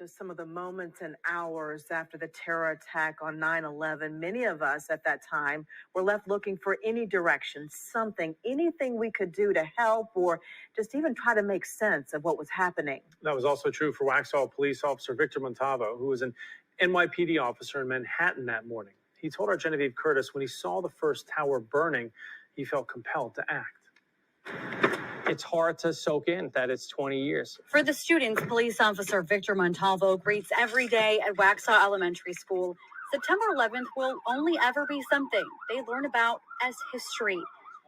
Just some of the moments and hours after the terror attack on 9/11, many of us at that time were left looking for any direction, something, anything we could do to help or just even try to make sense of what was happening. That was also true for Waxhaw Police Officer Victor Montalvo, who was an NYPD officer in Manhattan that morning. He told our Genevieve Curtis when he saw the first tower burning, he felt compelled to act. It's hard to soak in that it's 20 years. For the students, Police Officer Victor Montalvo greets every day at Waxhaw Elementary School. September 11th will only ever be something they learn about as history.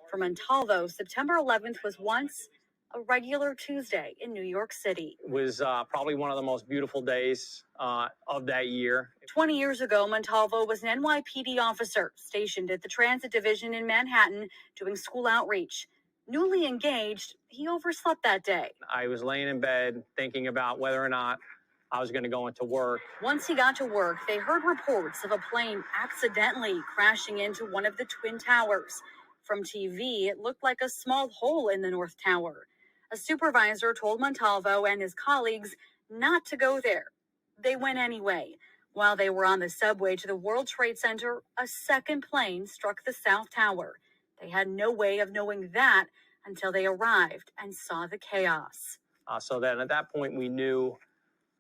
For Montalvo, September 11th was once a regular Tuesday in New York City. It was probably one of the most beautiful days of that year. 20 years ago, Montalvo was an NYPD officer stationed at the Transit Division in Manhattan doing school outreach. Newly engaged, he overslept that day. I was laying in bed thinking about whether or not I was going to go into work. Once he got to work, they heard reports of a plane accidentally crashing into one of the twin towers. From TV, it looked like a small hole in the North Tower. A supervisor told Montalvo and his colleagues not to go there. They went anyway. While they were on the subway to the World Trade Center, a second plane struck the South Tower. They had no way of knowing that until they arrived and saw the chaos. So then at that point, we knew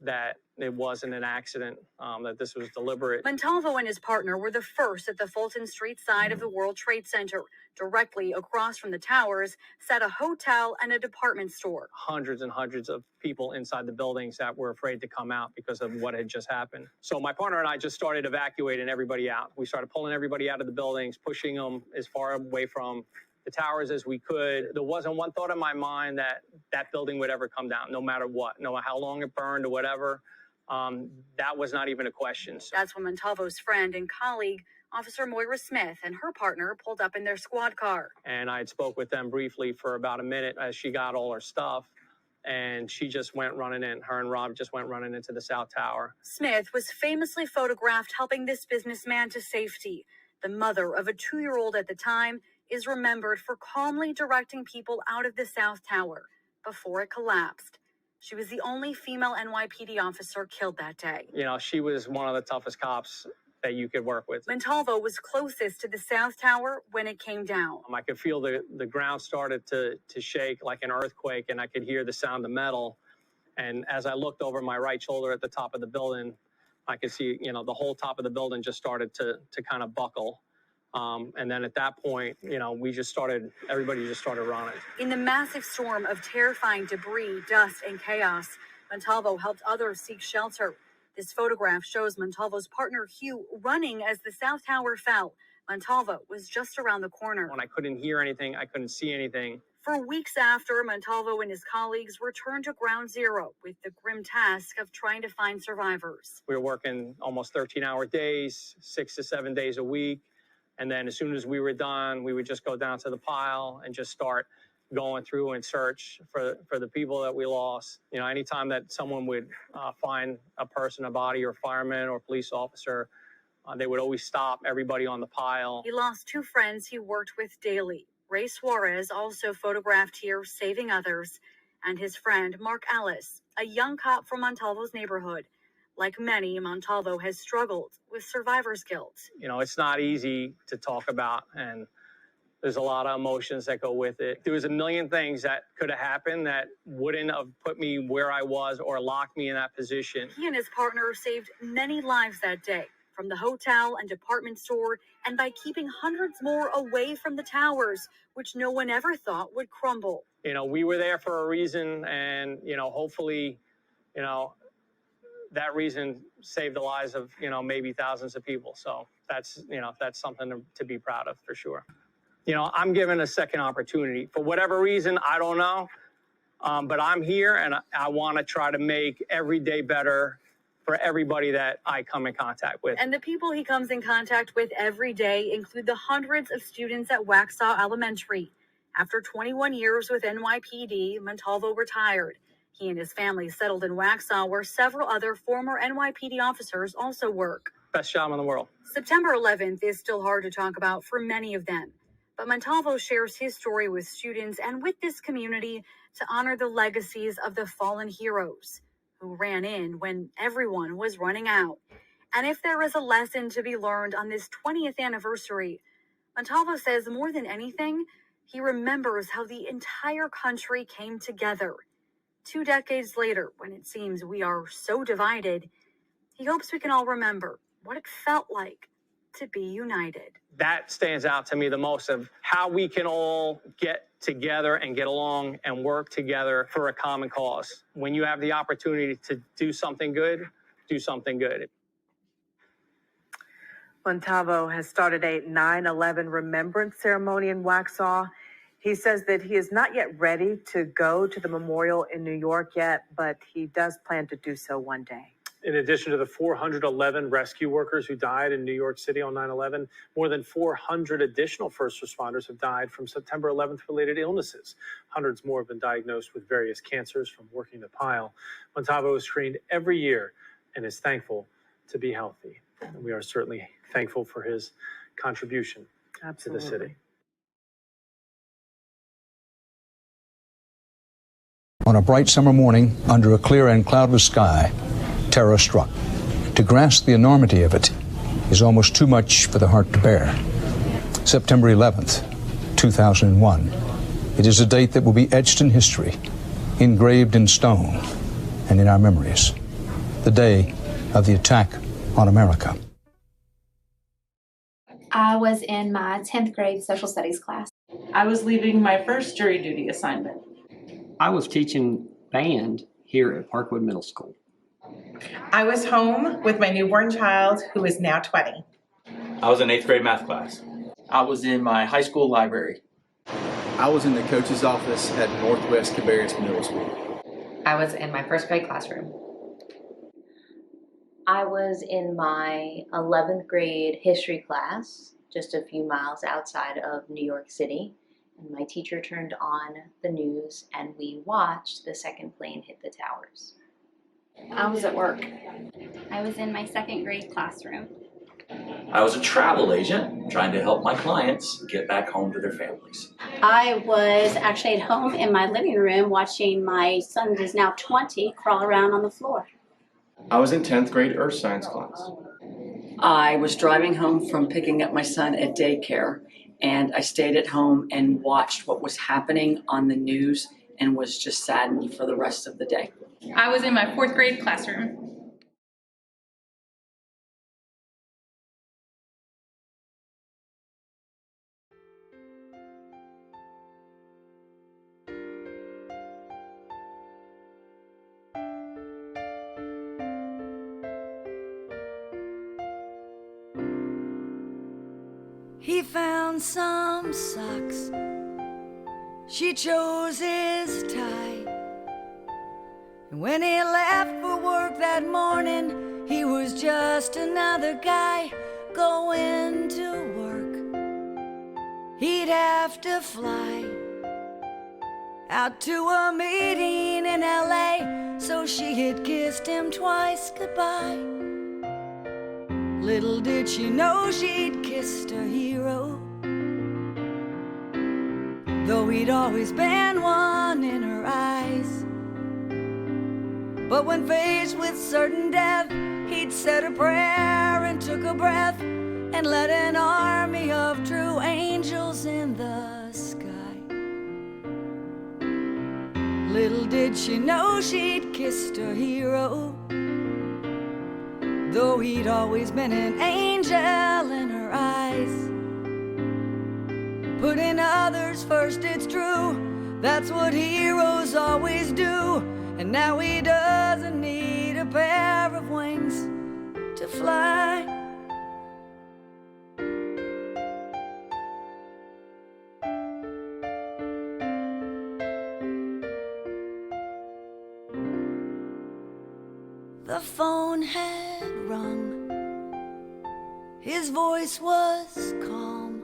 that it wasn't an accident, that this was deliberate. Montalvo and his partner were the first at the Fulton Street side of the World Trade Center. Directly across from the towers sat a hotel and a department store. Hundreds and hundreds of people inside the buildings that were afraid to come out because of what had just happened. So my partner and I just started evacuating everybody out. We started pulling everybody out of the buildings, pushing them as far away from the towers as we could. There wasn't one thought in my mind that that building would ever come down, no matter what, no matter how long it burned or whatever. That was not even a question. That's when Montalvo's friend and colleague, Officer Moira Smith, and her partner pulled up in their squad car. And I spoke with them briefly for about a minute as she got all her stuff. And she just went running in. Her and Rob just went running into the South Tower. Smith was famously photographed helping this businessman to safety. The mother of a 2-year-old at the time is remembered for calmly directing people out of the South Tower before it collapsed. She was the only female NYPD officer killed that day. You know, she was one of the toughest cops that you could work with. Montalvo was closest to the South Tower when it came down. I could feel the ground started to shake like an earthquake, and I could hear the sound of metal. And as I looked over my right shoulder at the top of the building, I could see, you know, the whole top of the building just started to kind of buckle. And then at that point, you know, everybody just started running. In the massive storm of terrifying debris, dust, and chaos, Montalvo helped others seek shelter. This photograph shows Montalvo's partner, Hugh, running as the South Tower fell. Montalvo was just around the corner. When I couldn't hear anything, I couldn't see anything. For weeks after, Montalvo and his colleagues returned to Ground Zero with the grim task of trying to find survivors. We were working almost 13-hour days, 6 to 7 days a week. And then as soon as we were done, we would just go down to the pile and just start going through and search for the people that we lost. You know, anytime that someone would find a person, a body, or fireman or police officer, they would always stop everybody on the pile. He lost 2 friends he worked with daily. Ray Suarez, also photographed here, saving others, and his friend, Mark Ellis, a young cop from Montalvo's neighborhood. Like many, Montalvo has struggled with survivor's guilt. You know, it's not easy to talk about, and there's a lot of emotions that go with it. There was a million things that could have happened that wouldn't have put me where I was or locked me in that position. He and his partner saved many lives that day, from the hotel and department store, and by keeping hundreds more away from the towers, which no one ever thought would crumble. You know, we were there for a reason, and, you know, hopefully, you know, that reason saved the lives of, you know, maybe thousands of people. So that's, you know, that's something to be proud of for sure. You know, I'm given a second opportunity. For whatever reason, I don't know, but I'm here, and I want to try to make every day better for everybody that I come in contact with. And the people he comes in contact with every day include the hundreds of students at Waxhaw Elementary. After 21 years with NYPD, Montalvo retired. He and his family settled in Waxhaw, where several other former NYPD officers also work. Best job in the world. September 11th is still hard to talk about for many of them. But Montalvo shares his story with students and with this community to honor the legacies of the fallen heroes who ran in when everyone was running out. And if there is a lesson to be learned on this 20th anniversary, Montalvo says more than anything, he remembers how the entire country came together. 2 decades later, when it seems we are so divided, he hopes we can all remember what it felt like to be united. That stands out to me the most, of how we can all get together and get along and work together for a common cause. When you have the opportunity to do something good, do something good. Montalvo has started a 9/11 remembrance ceremony in Waxhaw. He says that he is not yet ready to go to the memorial in New York yet, but he does plan to do so one day. In addition to the 411 rescue workers who died in New York City on 9/11, more than 400 additional first responders have died from September 11th related illnesses. Hundreds more have been diagnosed with various cancers from working the pile. Montalvo is screened every year and is thankful to be healthy. And we are certainly thankful for his contribution to the city. On a bright summer morning, under a clear and cloudless sky, terror struck. To grasp the enormity of it is almost too much for the heart to bear. September 11th, 2001. It is a date that will be etched in history, engraved in stone, and in our memories. The day of the attack on America. I was in my 10th grade social studies class. I was leaving my first jury duty assignment. I was teaching band here at Parkwood Middle School. I was home with my newborn child, who is now 20. I was in 8th grade math class. I was in my high school library. I was in the coach's office at Northwest Cabarrus Middle School. I was in my 1st grade classroom. I was in my 11th grade history class, just a few miles outside of New York City. And my teacher turned on the news and we watched the second plane hit the towers. I was at work. I was in my 2nd grade classroom. I was a travel agent trying to help my clients get back home to their families. I was actually at home in my living room watching my son, who's now 20, crawl around on the floor. I was in 10th grade earth science class. I was driving home from picking up my son at daycare, and I stayed at home and watched what was happening on the news and was just saddened for the rest of the day. I was in my 4th grade classroom. He found some socks. She chose his tie. And when he left for work that morning, he was just another guy going to work. He'd have to fly out to a meeting in LA, so she had kissed him twice goodbye. Little did she know she'd kissed a hero, though he'd always been one in her eyes. But when faced with certain death, he'd said a prayer and took a breath and led an army of true angels in the sky. Little did she know she'd kissed a hero, though he'd always been an angel in her eyes. Putting others first, it's true, that's what heroes always do. And now he doesn't need a pair of wings to fly. The phone had rung. His voice was calm.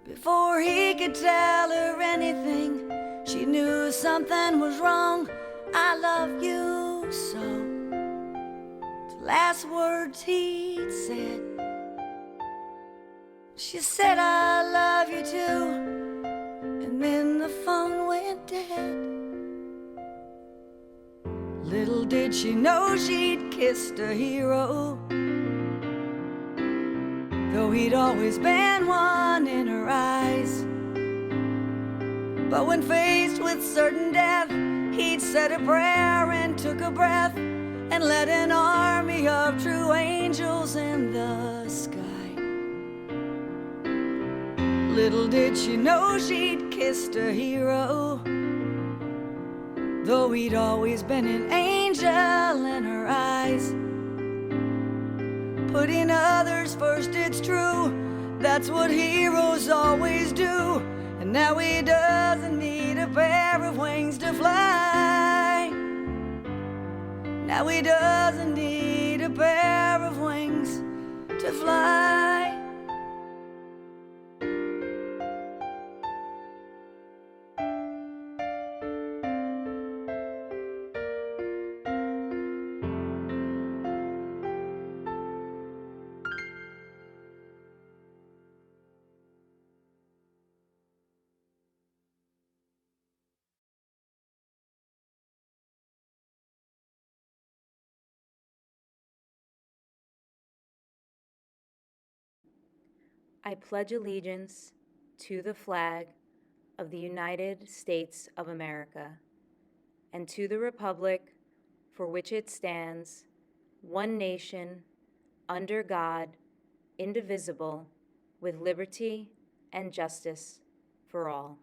Before he could tell her anything, she knew something was wrong. I love you so. The last words he'd said. She said, I love you too. And then the phone went dead. Little did she know she'd kissed a hero, though he'd always been one in her eyes. But when faced with certain death, he'd said a prayer and took a breath and led an army of true angels in the sky. Little did she know she'd kissed a hero, though he'd always been an angel in her eyes. Putting others first, it's true, that's what heroes always do. And now he doesn't need a pair of wings to fly. Now he doesn't need a pair of wings to fly. I pledge allegiance to the flag of the United States of America and to the republic for which it stands, one nation, under God, indivisible, with liberty and justice for all.